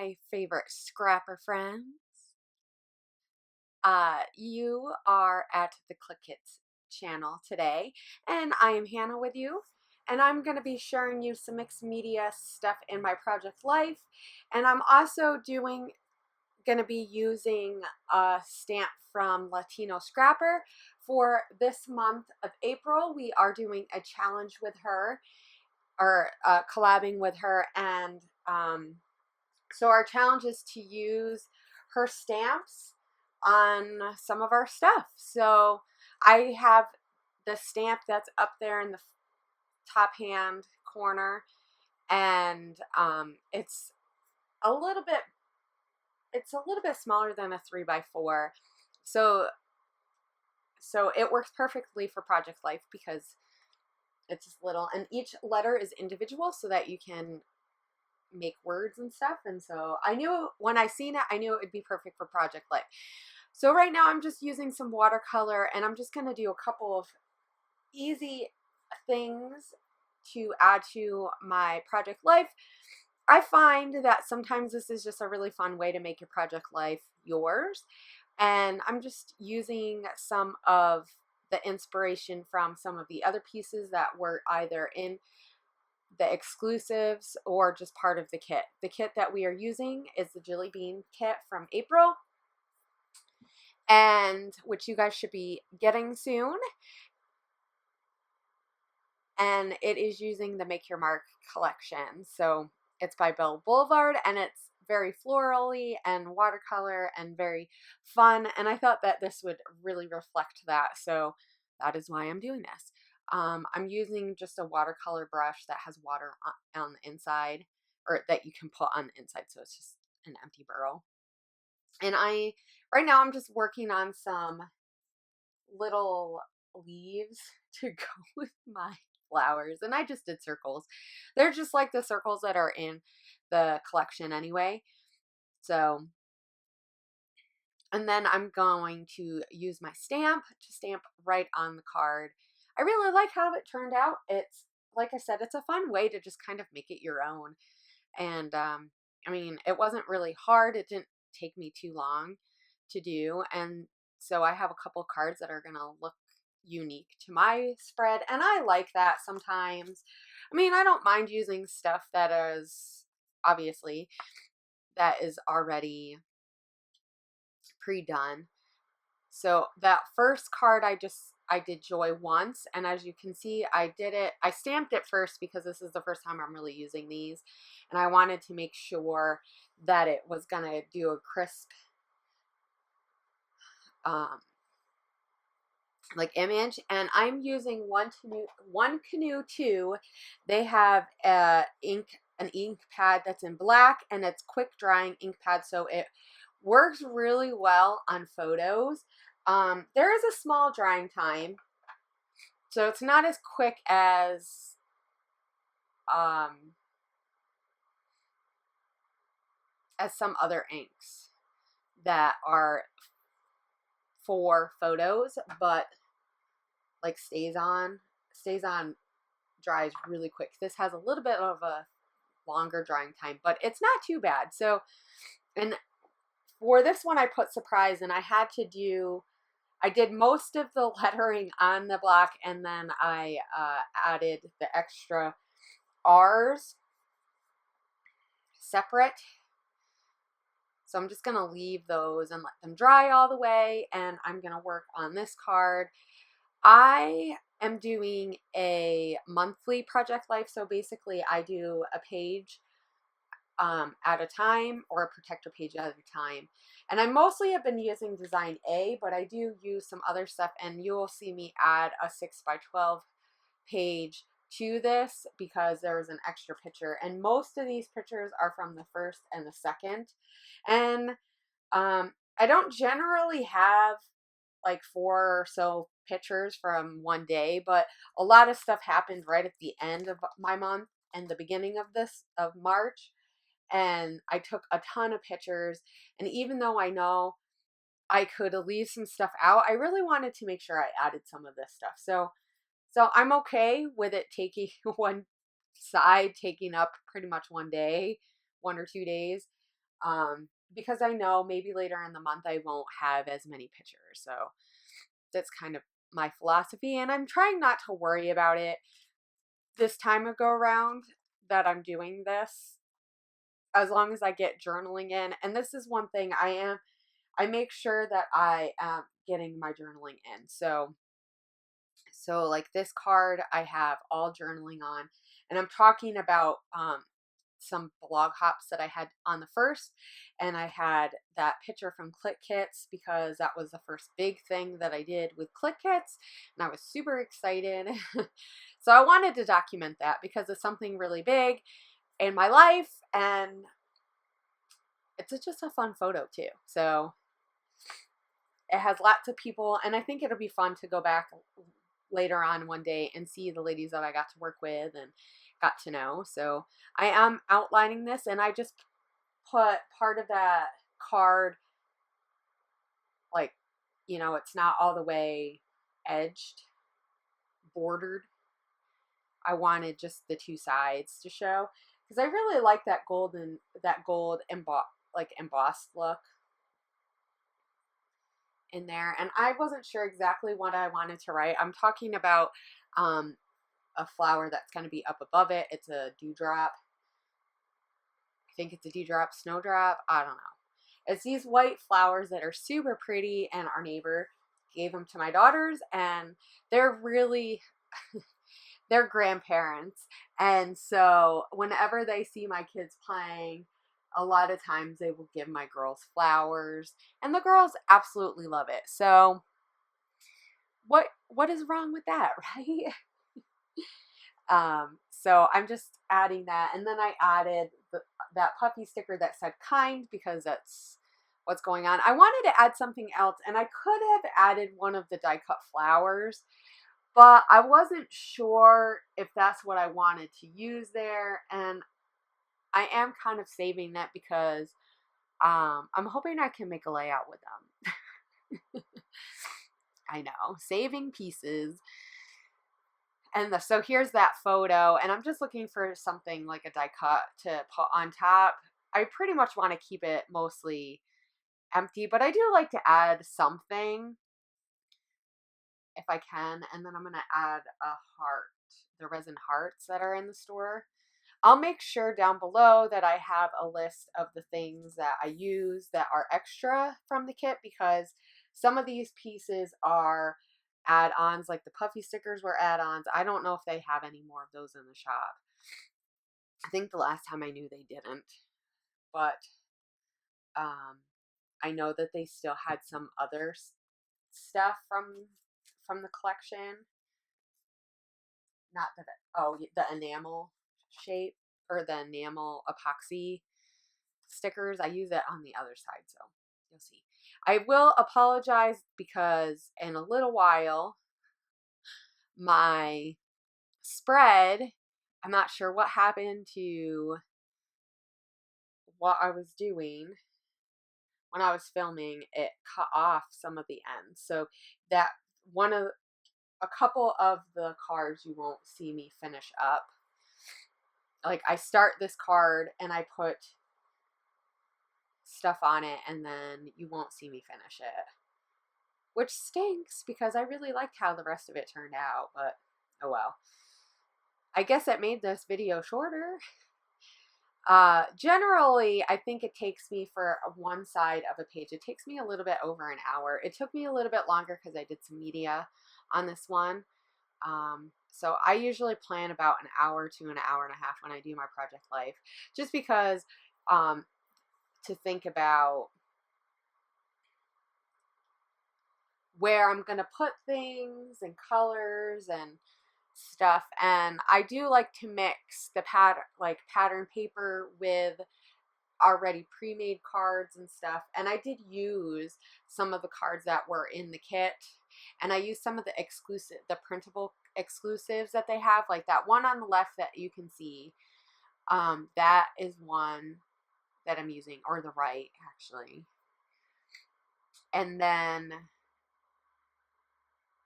my favorite scrapper friends. You are at the Clique Kits channel today, and I am Hannah with you, and I'm going to be sharing you some mixed media stuff in my project life, and I'm also going to be using a stamp from Latino Scrapper. For this month of April, we are doing a challenge with her, or collabing with her, and so our challenge is to use her stamps on some of our stuff. So I have the stamp that's up there in the top hand corner, and it's a little bit smaller than a 3x4, so it works perfectly for project life because it's little, and each letter is individual so that you can make words and stuff. And so I knew when I seen it, I knew it would be perfect for project life. So right now I'm just using some watercolor, and I'm just going to do a couple of easy things to add to my project life. I find that sometimes this is just a really fun way to make your project life yours, and I'm just using some of the inspiration from some of the other pieces that were either in the exclusives or just part of the kit. The kit that we are using is the Jelly Bean kit from April, and which you guys should be getting soon. And it is using the Make Your Mark collection. So it's by Blvd, and it's very florally and watercolor and very fun. And I thought that this would really reflect that. So that is why I'm doing this. I'm using just a watercolor brush that has water on the inside, or that you can put on the inside, so it's just an empty burrow. And right now I'm just working on some little leaves to go with my flowers, and I just did circles. They're just like the circles that are in the collection anyway. So, and then I'm going to use my stamp to stamp right on the card. I really like how it turned out. It's, like I said, it's a fun way to just kind of make it your own. And I mean, it wasn't really hard. It didn't take me too long to do. And so I have a couple cards that are going to look unique to my spread. And I like that sometimes. I mean, I don't mind using stuff that is, obviously, that is already pre-done. So that first card I did Joy once, and as you can see, I stamped it first because this is the first time I'm really using these, and I wanted to make sure that it was gonna do a crisp like image. And I'm using One Canoe 2. They have an ink pad that's in black, and it's quick drying ink pad, so it works really well on photos. There is a small drying time, so it's not as quick as some other inks that are for photos, but like stays on dries really quick. This has a little bit of a longer drying time, but it's not too bad. So, and for this one I put surprise, and I did most of the lettering on the block, and then I added the extra R's separate. So I'm just going to leave those and let them dry all the way, and I'm going to work on this card. I am doing a monthly project life, so basically I do a page at a time, or a protector page at a time. And I mostly have been using Design A, but I do use some other stuff, and you will see me add a 6x12 page to this because there's an extra picture, and most of these pictures are from the first and the second. And I don't generally have like 4 or so pictures from one day, but a lot of stuff happened right at the end of my month and the beginning of March. And I took a ton of pictures, and even though I know I could leave some stuff out, I really wanted to make sure I added some of this stuff. So I'm okay with it taking one side taking up pretty much one day, 1 or 2 days. because I know maybe later in the month I won't have as many pictures. So that's kind of my philosophy, and I'm trying not to worry about it this time of go around that I'm doing this, as long as I get journaling in. And this is one thing I make sure that I am getting my journaling in. So like this card I have all journaling on, and I'm talking about some blog hops that I had on the first, and I had that picture from Clique Kits because that was the first big thing that I did with Clique Kits, and I was super excited. So I wanted to document that because it's something really big in my life, and it's just a fun photo too. So it has lots of people, and I think it'll be fun to go back later on one day and see the ladies that I got to work with and got to know. So I am outlining this, and I just put part of that card, like, you know, it's not all the way edged, bordered. I wanted just the two sides to show because I really like that gold embossed look in there. And I wasn't sure exactly what I wanted to write. I'm talking about a flower that's going to be up above it. It's a dewdrop. I think it's a dewdrop, snowdrop. I don't know. It's these white flowers that are super pretty, and our neighbor gave them to my daughters, and they're really they're grandparents, and so whenever they see my kids playing, a lot of times they will give my girls flowers, and the girls absolutely love it. So what is wrong with that, right? So I'm just adding that, and then I added that puffy sticker that said kind because that's what's going on. I wanted to add something else, and I could have added one of the die cut flowers, but I wasn't sure if that's what I wanted to use there, and I am kind of saving that because I'm hoping I can make a layout with them. I know, saving pieces. And so here's that photo, and I'm just looking for something like a die cut to put on top. I pretty much want to keep it mostly empty, but I do like to add something if I can. And then I'm going to add a heart, the resin hearts that are in the store. I'll make sure down below that I have a list of the things that I use that are extra from the kit, because some of these pieces are add-ons, like the puffy stickers were add-ons. I don't know if they have any more of those in the shop. I think the last time I knew they didn't, but I know that they still had some other stuff from the collection. Not that the enamel shape, or the enamel epoxy stickers. I use it on the other side, so you'll see. I will apologize because in a little while my spread, I'm not sure what happened to what I was doing when I was filming. It cut off some of the ends, so that a couple of the cards you won't see me finish up. Like, I start this card and I put stuff on it, and then you won't see me finish it, which stinks because I really liked how the rest of it turned out, but oh well. I guess it made this video shorter. Generally, I think it takes me, for one side of a page, it takes me a little bit over an hour. It took me a little bit longer because I did some media on this one. So I usually plan about an hour to an hour and a half when I do my project life, just because to think about where I'm going to put things and colors and stuff. And I do like to mix the pattern paper with already pre-made cards and stuff. And I did use some of the cards that were in the kit, and I used some of the printable exclusives that they have, like that one on the left that you can see. That is one that I'm using, or the right, actually. And then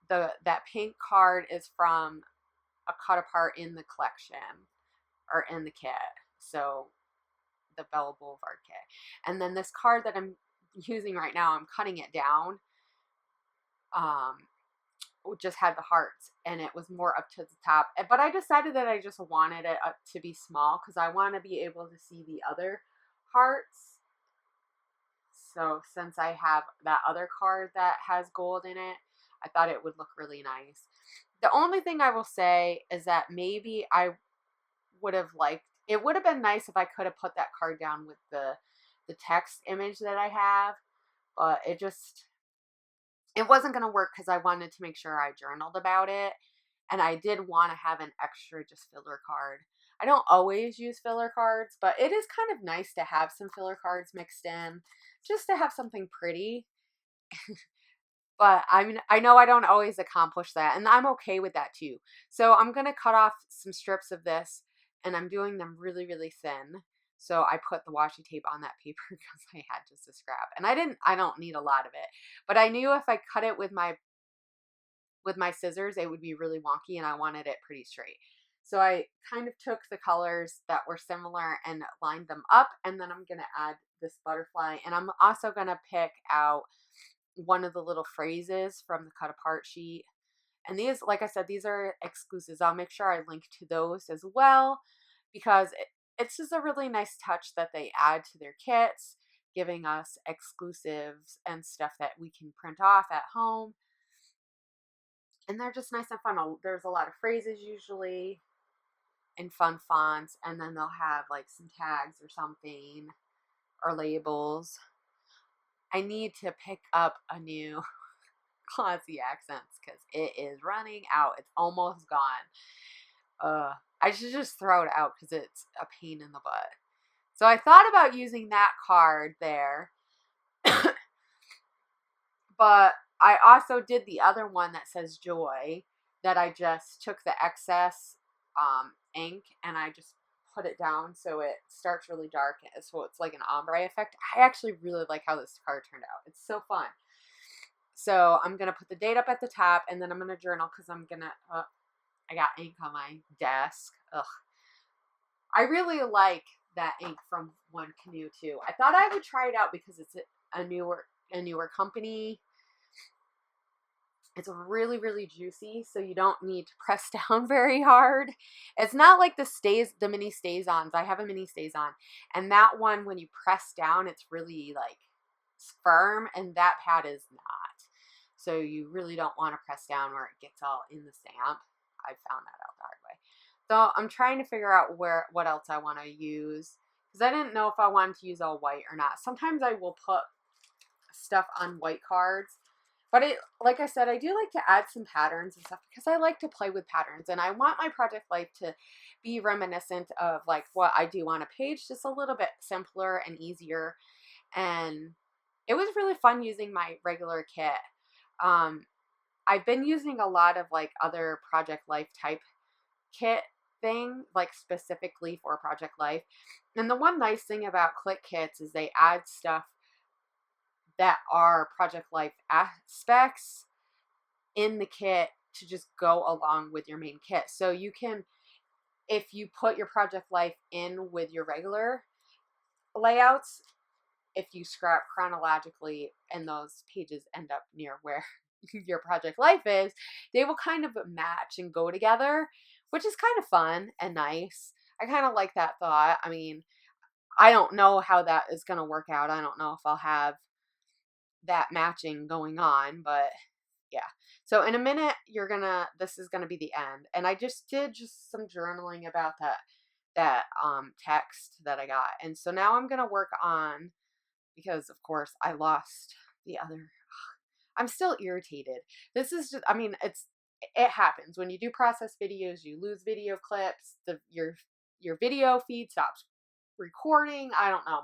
that pink card is from a cut apart in the collection, or in the kit. So the Belle Boulevard kit. And then this card that I'm using right now, I'm cutting it down. Just had the hearts, and it was more up to the top. But I decided that I just wanted it to be small because I want to be able to see the other hearts. So since I have that other card that has gold in it, I thought it would look really nice. The only thing I will say is that maybe I would have liked, it would have been nice if I could have put that card down with the text image that I have, but it wasn't going to work because I wanted to make sure I journaled about it, and I did want to have an extra just filler card. I don't always use filler cards, but it is kind of nice to have some filler cards mixed in, just to have something pretty. But I know I don't always accomplish that, and I'm okay with that too. So I'm going to cut off some strips of this, and I'm doing them really, really thin. So I put the washi tape on that paper because I had just a scrap. And I don't need a lot of it. But I knew if I cut it with my scissors, it would be really wonky, and I wanted it pretty straight. So I kind of took the colors that were similar and lined them up, and then I'm going to add this butterfly. And I'm also going to pick out one of the little phrases from the cut apart sheet. And these, like I said, these are exclusives. I'll make sure I link to those as well, because it's just a really nice touch that they add to their kits, giving us exclusives and stuff that we can print off at home. And they're just nice and fun. There's a lot of phrases usually in fun fonts, and then they'll have like some tags or something, or labels. I need to pick up a new Glossy Accents because it is running out. It's almost gone. I should just throw it out because it's a pain in the butt. So I thought about using that card there. But I also did the other one that says Joy, that I just took the excess ink and I just put it down so it starts really dark, so it's like an ombre effect. I actually really like how this card turned out. It's so fun. So I'm going to put the date up at the top, and then I'm going to journal because I'm going to, I got ink on my desk. Ugh. I really like that ink from One Canoe too. I thought I would try it out because it's a newer company. It's really, really juicy, so you don't need to press down very hard. It's not like the mini Stay-Ons. I have a mini Stay-On, and that one, when you press down, it's really like firm, and that pad is not. So you really don't want to press down where it gets all in the stamp. I found that out the hard way. So I'm trying to figure out what else I want to use, because I didn't know if I wanted to use all white or not. Sometimes I will put stuff on white cards. But like I said, I do like to add some patterns and stuff because I like to play with patterns, and I want my project life to be reminiscent of like what I do on a page, just a little bit simpler and easier. And it was really fun using my regular kit. I've been using a lot of like other project life type kit thing, like specifically for project life. And the one nice thing about Clique Kits is they add stuff that are project life aspects in the kit to just go along with your main kit. So you can, if you put your project life in with your regular layouts, if you scrap chronologically and those pages end up near where your project life is, they will kind of match and go together, which is kind of fun and nice. I kind of like that thought. I mean, I don't know how that is going to work out. I don't know if I'll have that matching going on, but yeah. So in a minute, this is gonna be the end, and I just did some journaling about that text that I got, and so now I'm gonna work on, because of course I lost the other. I'm still irritated. This is just, I mean, it happens when you do process videos. You lose video clips. Your video feed stops recording. I don't know.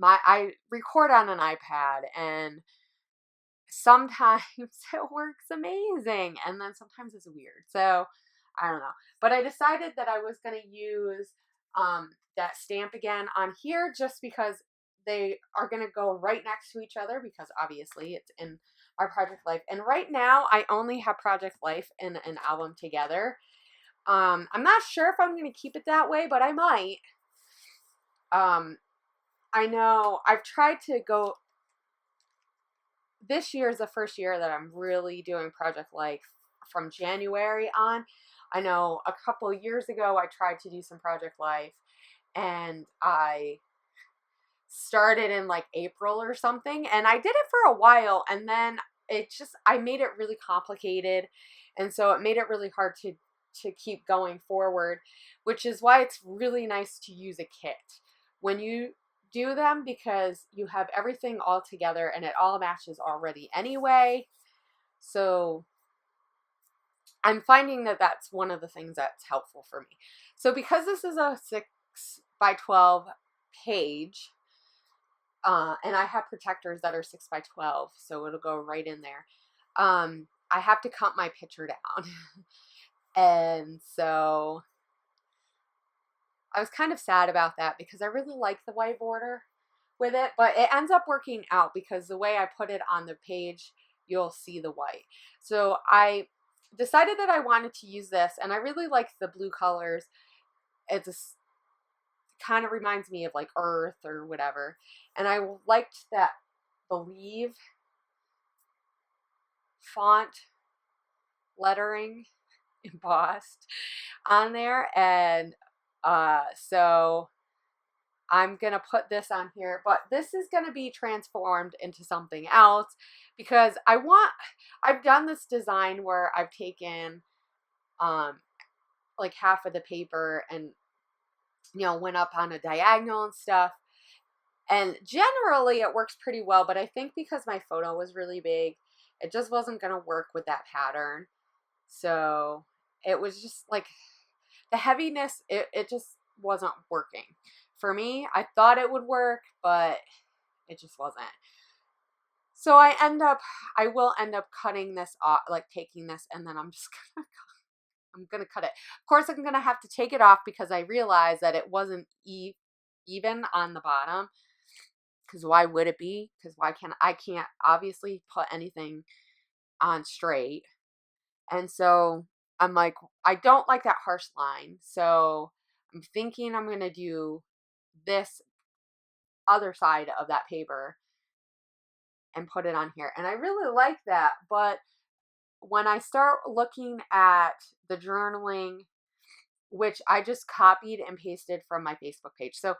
I record on an iPad, and sometimes it works amazing, and then sometimes it's weird. So I don't know, but I decided that I was going to use that stamp again on here, just because they are going to go right next to each other, because obviously it's in our project life. And right now I only have project life and an album together. I'm not sure if I'm going to keep it that way, but I might. I know I've tried to go, this year is the first year that I'm really doing Project Life from January on. I know a couple years ago I tried to do some Project Life, and I started in like April or something, and I did it for a while, and then I made it really complicated, and so it made it really hard to keep going forward, which is why it's really nice to use a kit when you do them, because you have everything all together and it all matches already anyway. So I'm finding that that's one of the things that's helpful for me. So because this is a 6x12 page, and I have protectors that are 6x12, so it'll go right in there. I have to cut my picture down. And so I was kind of sad about that because I really like the white border with it, but it ends up working out because the way I put it on the page, you'll see the white. So I decided that I wanted to use this, and I really like the blue colors. It's kind of reminds me of like earth or whatever, and I liked that Blvd font lettering embossed on there, and so I'm gonna put this on here, but this is gonna be transformed into something else because I've done this design where I've taken like half of the paper and, you know, went up on a diagonal and stuff, and generally it works pretty well, but I think because my photo was really big, it just wasn't gonna work with that pattern. So it was just like the heaviness, it just wasn't working for me. I thought it would work, but it just wasn't. So I will end up cutting this off, like taking this, and then I'm gonna cut it. Of course, I'm gonna have to take it off because I realized that it wasn't even on the bottom. Because why would it be? Because I can't obviously put anything on straight. And so I'm like, I don't like that harsh line. So I'm thinking I'm going to do this other side of that paper and put it on here. And I really like that. But when I start looking at the journaling, which I just copied and pasted from my Facebook page. So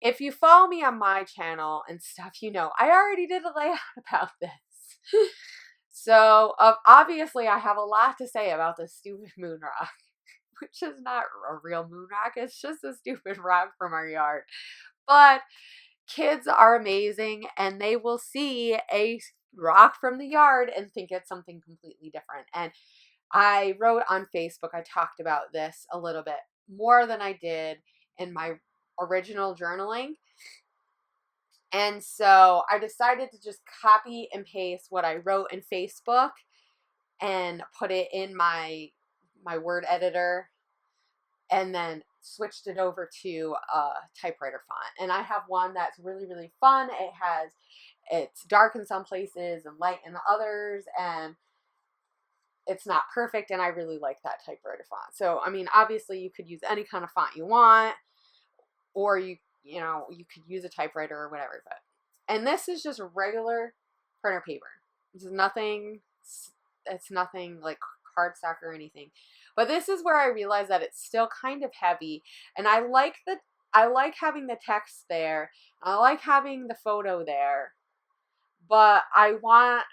if you follow me on my channel and stuff, you know, I already did a layout about this. So obviously I have a lot to say about this stupid moon rock, which is not a real moon rock. It's just a stupid rock from our yard. But kids are amazing, and they will see a rock from the yard and think it's something completely different. And I wrote on Facebook, I talked about this a little bit more than I did in my original journaling. And so I decided to just copy and paste what I wrote in Facebook and put it in my word editor, and then switched it over to a typewriter font. And I have one that's really, really fun. It's dark in some places and light in others, and it's not perfect, and I really like that typewriter font. So, I mean, obviously you could use any kind of font you want, or you could use a typewriter or whatever, and this is just regular printer paper. It's nothing like cardstock or anything. But this is where I realized that it's still kind of heavy, and I like having the text there. I like having the photo there, but I want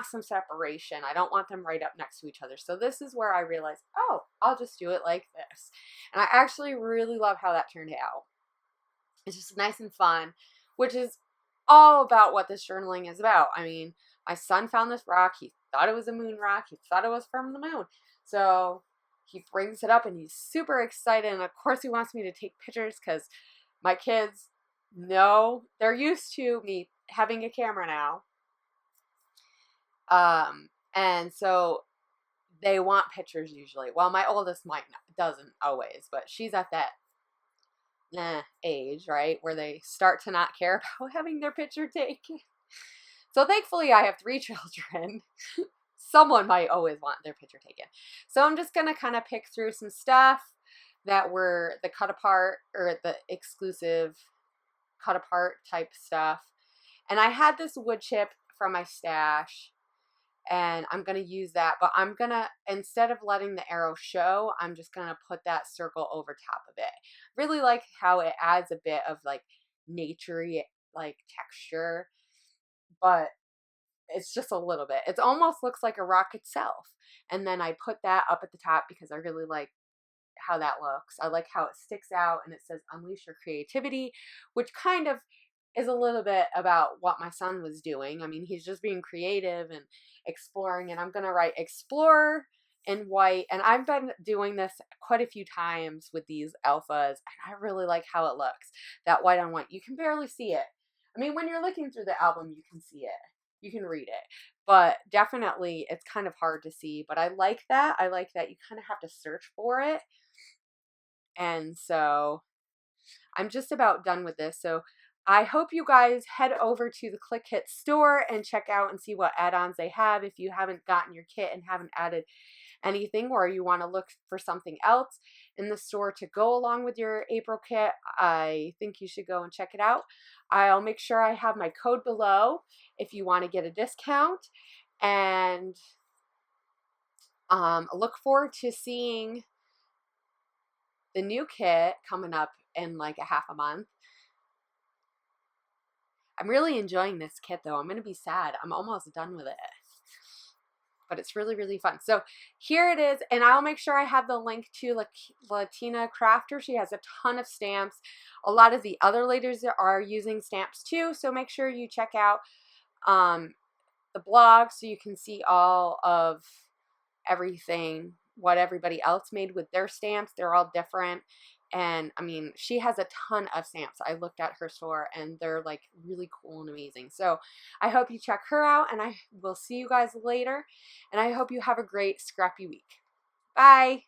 some separation. I don't want them right up next to each other. So this is where I realized, oh, I'll just do it like this. And I actually really love how that turned out. It's just nice and fun, which is all about what this journaling is about. I mean, my son found this rock. He thought it was a moon rock. He thought it was from the moon. So he brings it up and he's super excited. And of course he wants me to take pictures because my kids know, they're used to me having a camera now. And so they want pictures usually. Well, my oldest doesn't always, but she's at that age, right, where they start to not care about having their picture taken. So thankfully I have 3 children. someone might always want their picture taken. So I'm just going to kind of pick through some stuff that were the cut apart or the exclusive cut apart type stuff. And I had this wood chip from my stash, and I'm going to use that, but I'm going to, instead of letting the arrow show, I'm just going to put that circle over top of it. Really like how it adds a bit of like naturey like texture, but it's just a little bit. It almost looks like a rock itself. And then I put that up at the top because I really like how that looks. I like how it sticks out and it says unleash your creativity, which kind of is a little bit about what my son was doing. I mean, he's just being creative and exploring, and I'm going to write explore in white. And I've been doing this quite a few times with these alphas, and I really like how it looks. That white on white. You can barely see it. I mean, when you're looking through the album, you can see it. You can read it. But definitely, it's kind of hard to see. But I like that. I like that you kind of have to search for it. And so I'm just about done with this. So I hope you guys head over to the Clique Kits store and check out and see what add-ons they have. If you haven't gotten your kit and haven't added anything, or you want to look for something else in the store to go along with your April kit, I think you should go and check it out. I'll make sure I have my code below if you want to get a discount. And look forward to seeing the new kit coming up in like a half a month. I'm really enjoying this kit though. I'm going to be sad. I'm almost done with it. But it's really, really fun. So here it is. And I'll make sure I have the link to Latina Crafter. She has a ton of stamps. A lot of the other ladies are using stamps too. So make sure you check out the blog so you can see all of everything, what everybody else made with their stamps. They're all different. And I mean, she has a ton of stamps. I looked at her store and they're like really cool and amazing. So I hope you check her out, and I will see you guys later. And I hope you have a great scrappy week. Bye.